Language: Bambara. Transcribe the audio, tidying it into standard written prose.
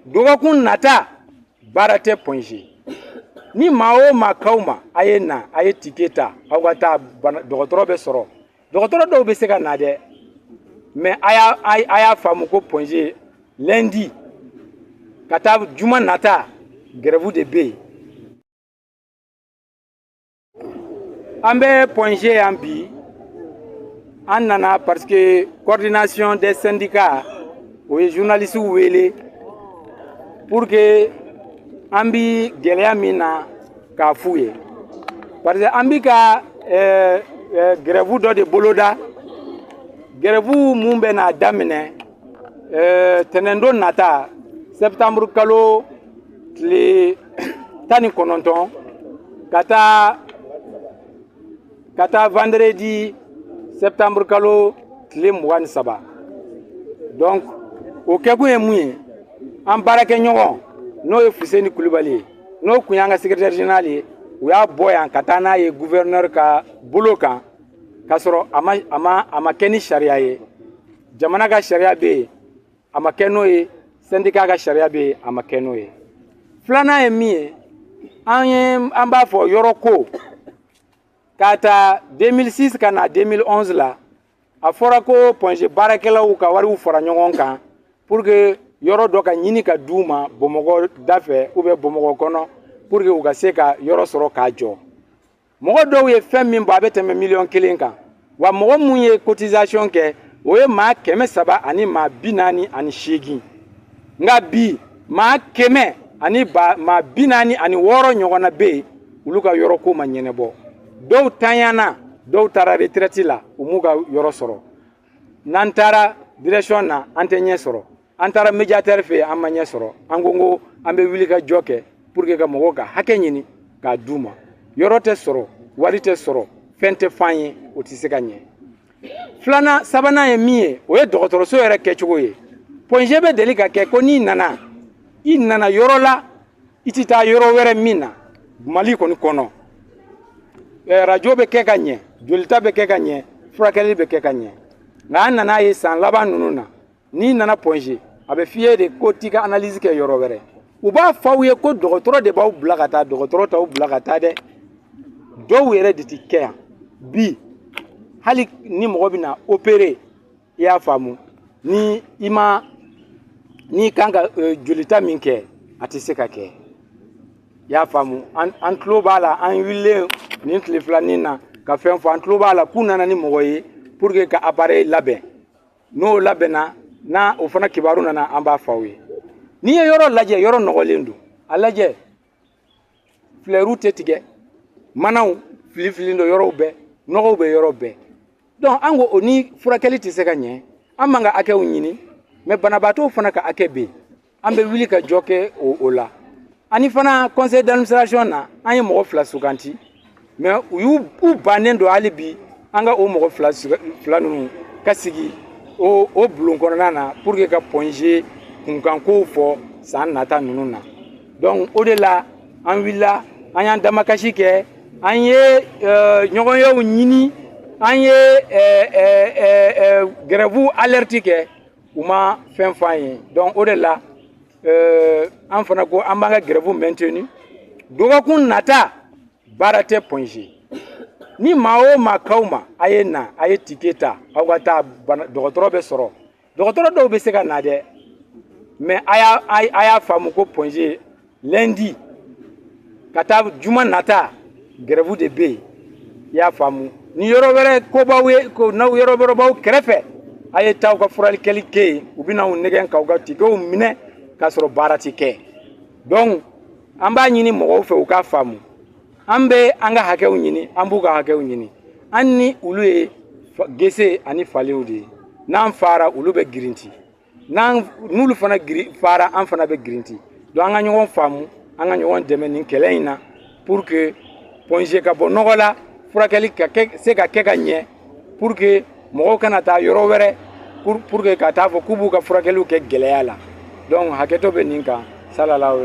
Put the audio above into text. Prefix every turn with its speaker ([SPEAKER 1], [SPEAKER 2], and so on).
[SPEAKER 1] dɔgɔkun nata baara tɛ Point G. Ni maa o maa k'aw ma a ye na a ye ticket ta aw ka taa dɔgɔtɔrɔ bɛ sɔrɔ dɔgɔtɔrɔ dɔw bɛ se ka na dɛ mais a y'a faamu ko Point G lundi ka taa juma nata grève de bɛ yen. An bɛ Point G yan bi an nana parce que coordination des syndicats o ye journalistes wele pour que an bi gɛlɛya min na k'a f'u ye parce que an bi ka grève dɔ de boloda grève mun bɛ na daminɛ tɛnɛndon nata septembre kalo tile 19 ka taa vendredi septembre kalo tile 23. Donc o kɛkun ye mun ye an baarakɛɲɔgɔn n'o ye Fuseni Kulibali ye n'o kun y'an ka secrétaire général ye u y'a bɔ yan ka taa n'a ye gouverneur ka bolo kan k'a sɔrɔ a ma kɛ ni sariya ye jamana ka sariya bɛ yen a ma kɛ n'o ye syndicat ka sariya bɛ yen a ma kɛ n'o ye. Filanan ye min ye an b'a fɔ yɔrɔ ko k'a ta 2006 ka na 2011 la a fɔra ko Point G baarakɛlaw ka wariw fara ɲɔgɔn kan pour que yɔrɔ dɔ ka ɲini ka d'u ma Bamakɔ dafɛ ou bien Bamakɔ kɔnɔ pour que u ka se ka yɔrɔ sɔrɔ k'a jɔ. Mɔgɔ dɔw ye fɛn min bɔ a bɛ tɛmɛ $1,000,000 kan wa mɔgɔ mun ye cotisation kɛ o ye maa 300 ani maa 48 nka bi maa 100 ani maa 46 ɲɔgɔnna bɛ yen olu ka yɔrɔ ko ma ɲɛnabɔ. Dɔw tanyana dɔw taara retraite la u m'u ka yɔrɔ sɔrɔ n'an taara direction na an tɛ ɲɛ sɔrɔ an taara médiateur fɛ an ma ɲɛ sɔrɔ an ko an bɛ wuli ka jɔ kɛ pour que ka mɔgɔw ka hakɛ ɲini k'a d'u ma yɔrɔ tɛ sɔrɔ wari tɛ sɔrɔ fɛn tɛ f'an ye o tɛ se ka ɲɛ. Filanan sabanan ye min ye o ye dɔgɔtɔrɔso yɛrɛ kɛcogo ye. Point G bɛ deli ka kɛ ko n'i nana i nana yɔrɔ la i tɛ taa yɔrɔ wɛrɛ min na Mali kɔni kɔnɔ radio bɛ kɛ ka ɲɛ jolita bɛ kɛ ka ɲɛ furakɛli bɛ kɛ ka ɲɛ nka an nana ye san laban ninnu na n'i nana Point G a bɛ f'i ye de ko t'i ka analyse kɛ yɔrɔ wɛrɛ u b'a fɔ aw ye ko dɔgɔtɔrɔ de b'aw bila ka taa dɔgɔtɔrɔ t'aw bila ka taa dɛ dɔw yɛrɛ de tɛ kɛ yan bi hali ni mɔgɔ bɛ na opérer i y'a faamu ni n'i kan ka jolita min kɛ a tɛ se ka kɛ. Y'a faamu an tulo b'a la an wililen nin tile filanin na ka fɛn fɔ an tulo b'a la k'u nana ni mɔgɔ ye pour que ka appareil labɛn n'o labɛnna n'a o fana kibaru nana an b'a fɔ aw ye. N'i ye yɔrɔ lajɛ yɔrɔ nɔgɔlen don a lajɛ fleurs tɛ tigɛ manaw fili-fili don yɔrɔw bɛɛ nɔgɔw bɛ yɔrɔ bɛɛ donc an ko o ni furakɛli tɛ se ka ɲɛ an man ka hakɛw ɲini mais banabaatɔw fana ka hakɛ bɛ yen an bɛ wuli ka jɔ kɛ o la. Ani fana conseil d'administration na an ye mɔgɔ 2 suganti mais u bannen don hali bi an ka o mɔgɔ 2 ninnu ka sigi o bulon kɔnɔna na pour que ka Point G kunkankow fɔ san nata ninnu na donc o de la an wulila an y'an damakasi kɛ an ye ɲɔgɔnyew ɲini an ye grève alerte kɛ u ma fɛn f'an ye donc o de la an fana ko an b'an ka grève maintenu dɔgɔkun nata baara tɛ Point G. Ni maa o maa k'aw ma a ye na a ye ticket ta aw ka taa dɔgɔtɔrɔ bɛ sɔrɔ dɔgɔtɔrɔ dɔw bɛ se ka na dɛ mais a y'a faamu ko Point G lundi ka taa juma nata grève de bɛ yen i y'a faamu ni yɔrɔ wɛrɛ ko b'aw ye ko n'aw yɔrɔ wɛrɛ b'aw kɛrɛfɛ a ye taa aw ka furakɛli kɛ yen u bɛ n'aw nɛgɛn k'aw ka ticketw minɛ k'a sɔrɔ baara tɛ kɛ donc an b'a ɲini mɔgɔw fɛ u k'a faamu an bɛ an ka hakɛw ɲini an b'u ka hakɛw ɲini an ni olu ye gese ani falew de ye n'an fara olu bɛ girinti n'olu fana fara an fana bɛ girinti donc an ka ɲɔgɔn faamu an ka ɲɔgɔn dɛmɛ nin kɛlɛ in na pour que Point G ka bɔ nɔgɔ la furakɛli ka se ka kɛ ka ɲɛ pour que mɔgɔw kana taa yɔrɔ wɛrɛ pour que ka taa fɔ k'u b'u ka furakɛliw kɛ gɛlɛya la donc hakɛto bɛ nin kan salalaw